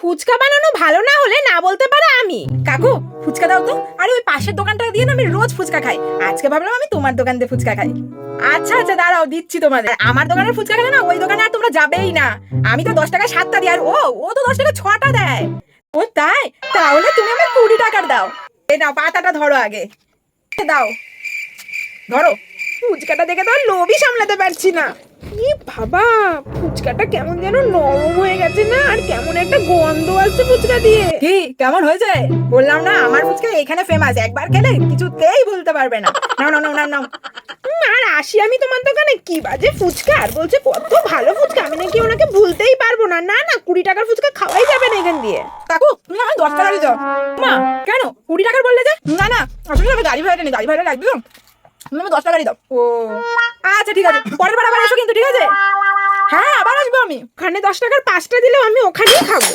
ফুচকা বানানো ভালো না হলে না বলতে পারে আমি। কাকু ফুচকা দাও তো। আরে ওই পাশের দোকানটা দিয়ে না আমি রোজ ফুচকা খাই, আজকে ভাবলাম আমি তোমার দোকান দিয়ে ফুচকা খাই। আচ্ছা আচ্ছা দাঁড়াও দিচ্ছি তোমাদের। আমার দোকানের ফুচকা খেলে না ওই দোকানে আর তোমরা যাবেই না। আমি তো 10 টাকা 7টা দিই, আর ও তো 10 টাকা 6টা দেয়। ও তাই? তাহলে তুমি আমার 20 টাকার দাও। এই নাও পাতাটা ধরো আগে। দাও ধরো। ফুচকাটা দেখে তো আর লোভই সামলাতে পারছি না। ই বাবা, ফুচকাটা কেমন যেন নরম হয়ে গেছে না, আর কেমন একটা গন্ধ আসছে ফুচকা দিয়ে। কি কেমন হয়েছে? বললাম না আমার ফুচকা এখানে ফেমাস, একবার খেলে কিছুতেই ভুলতে পারবে না। নাও নাও নাও নাও নাও। আর আসি আমি তোমার দোকানে, কি বাজে ফুচকা, আর বলছে কত ভালো ফুচকা, আমি নাকি ওনাকে ভুলতেই পারবো না। না না, 20 টাকার ফুচকা খাওয়াই যাবে না এখান দিয়ে। কাকু তুমি আমার 10 টাকা দিও। মা কেন 20 টাকার বললে যে? না না আসলে আমি গাড়ি ভাড়াটা নেই, গাড়ি ভাড়া লাগবে তো, তুমি আমাকে 10 টাকারই দাও। ও আচ্ছা ঠিক আছে, পরের বার আবার এসো কিন্তু, ঠিক আছে? হ্যাঁ আবার আসবো আমি। ওখানে 10 টাকার 5টা দিলেও আমি ওখানেই খাবো।